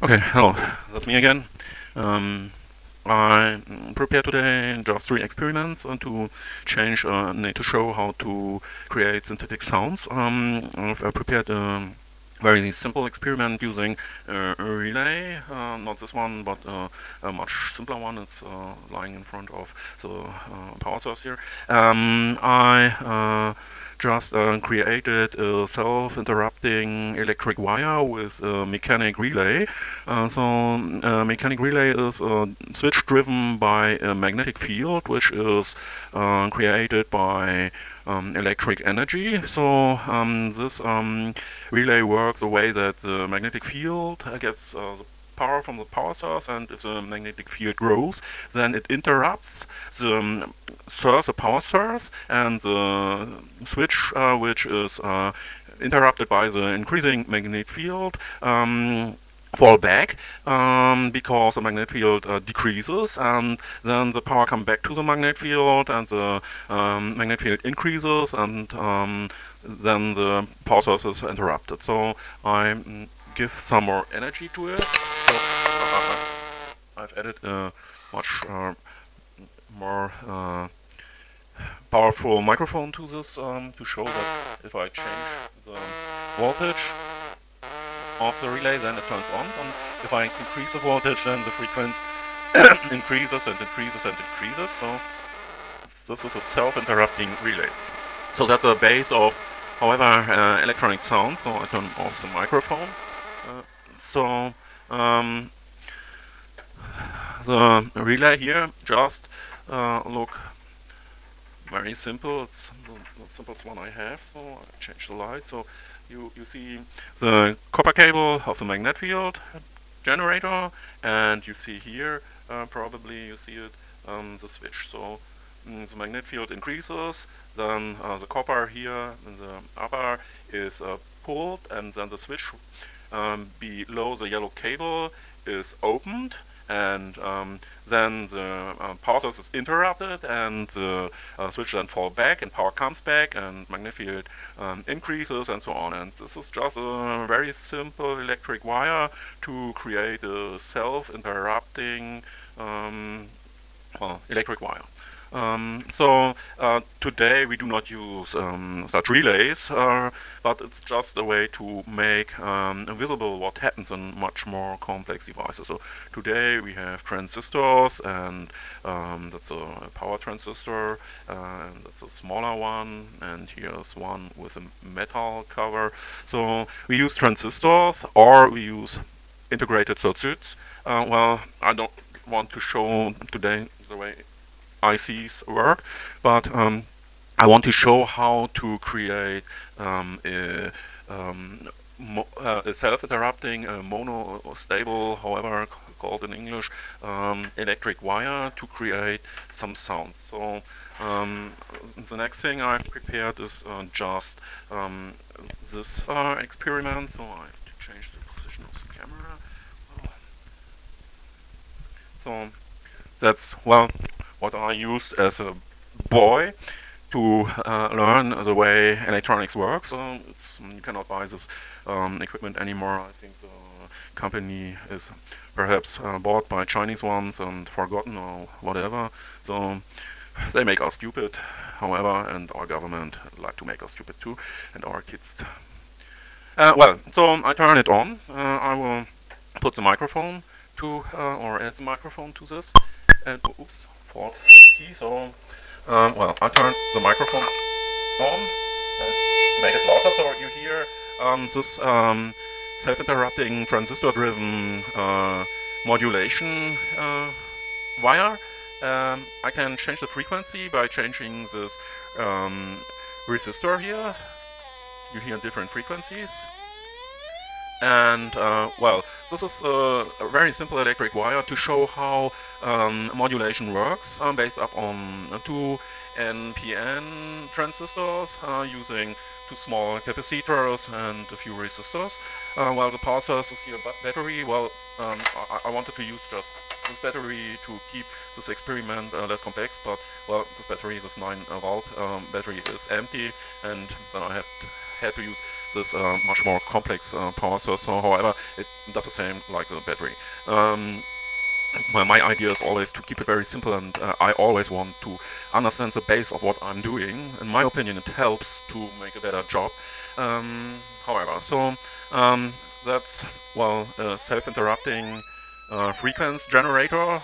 Okay, hello, that's me again. I prepared today just 3 experiments to to show how to create synthetic sounds. I've prepared a very simple experiment using a relay, not this one, but a much simpler one. It's lying in front of the power source here. I just created a self-interrupting electric wire with a mechanic relay. Mechanic relay is a switch driven by a magnetic field, which is created by electric energy. This relay works the way that the magnetic field gets the power from the power source, and if the magnetic field grows, then it interrupts the source, the power source, and the switch, which is interrupted by the increasing magnetic field, fall back because the magnetic field decreases, and then the power comes back to the magnetic field, and the magnetic field increases, and then the power source is interrupted. So I give some more energy to it. I've added a much more powerful microphone to this to show that if I change the voltage of the relay, then it turns on, and if I increase the voltage, then the frequency increases and increases and increases. So this is a self-interrupting relay. So that's the base of, however, electronic sound. So I turn off the microphone. The relay here just look very simple. It's the simplest one I have. So I change the light. So you see the copper cable of the magnet field generator, and you see here probably you see it the switch. So the magnet field increases, then the copper here in the upper is pulled, and then the switch below the yellow cable is opened, and then the power source is interrupted, and the switch then falls back, and power comes back, and magnetic field increases, and so on. And this is just a very simple electric wire to create a self-interrupting electric wire. Today we do not use such relays, but it's just a way to make visible what happens in much more complex devices. So today we have transistors, and that's a power transistor, and that's a smaller one, and here's one with a metal cover. So we use transistors, or we use integrated circuits. Well, I don't want to show today the way ICs work, but I want to show how to create a self-interrupting, monostable, however called in English, electric wire to create some sounds. So the next thing I've prepared is just this experiment. So I have to change the position of the camera. So that's, well, what I used as a boy to learn the way electronics works. You cannot buy this equipment anymore. I think the company is perhaps bought by Chinese ones and forgotten or whatever. So they make us stupid, however, and our government like to make us stupid too, and our kids. So I turn it on. I will put the microphone to, or add the microphone to this, and oops. False key. So I turn the microphone on and make it louder, so you hear this self-interrupting transistor-driven modulation wire. I can change the frequency by changing this resistor here. You hear different frequencies. And this is a very simple electric wire to show how modulation works, based upon 2 NPN transistors using 2 small capacitors and a few resistors. While the power source is here battery, I wanted to use just this battery to keep this experiment less complex, but this battery, this 9 volt battery, is empty, and then I had to use this much more complex power source. So, however, it does the same like the battery. My idea is always to keep it very simple, and I always want to understand the base of what I'm doing. In my opinion, it helps to make a better job. However, so that's, well, a self-interrupting frequency generator.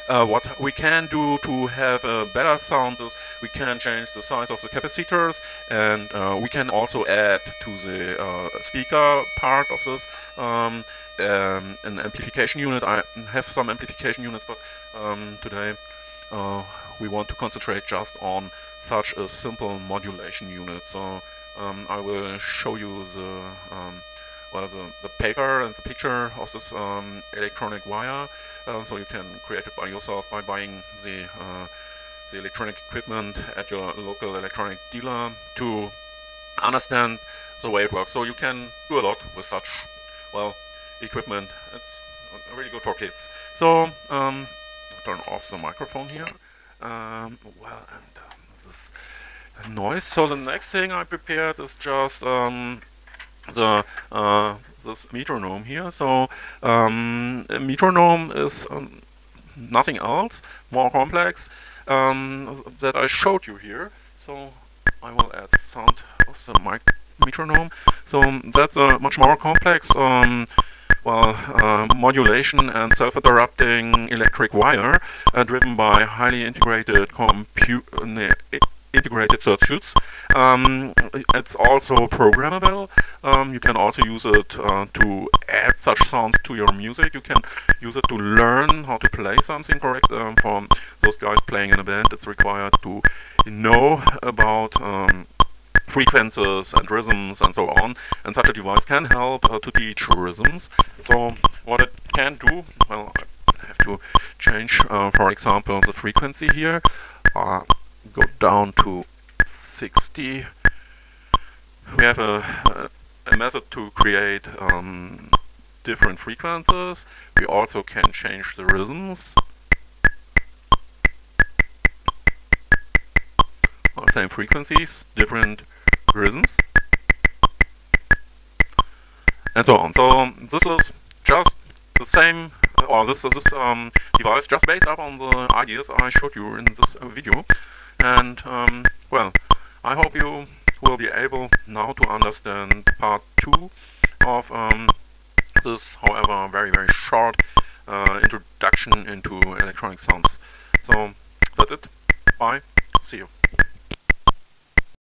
What we can do to have a better sound is we can change the size of the capacitors, and we can also add to the speaker part of this an amplification unit. I have some amplification units, but today we want to concentrate just on such a simple modulation unit. So I will show you the the paper and the picture of this electronic wire, so you can create it by yourself by buying the electronic equipment at your local electronic dealer to understand the way it works. So you can do a lot with such, well, equipment. It's really good for kids. So turn off the microphone here. Well, and this noise. So the next thing I prepared is just this metronome here. So a metronome is nothing else, more complex, that I showed you here. So I will add sound of the metronome. So that's a much more complex modulation and self-interrupting electric wire driven by highly integrated integrated circuits. It's also programmable. You can also use it to add such sounds to your music. You can use it to learn how to play something correct. For those guys playing in a band, it's required to know about frequencies and rhythms and so on, and such a device can help to teach rhythms. So what it can do, well, I have to change, for example, the frequency here. Go down to 60. We have a method to create different frequencies. We also can change the rhythms. Same frequencies, different rhythms, and so on. So this is just the same, or this device just based up on the ideas I showed you in this video. And well, I hope you will be able now to understand part 2 of this, however, very short introduction into electronic sounds. So that's it. Bye. See you.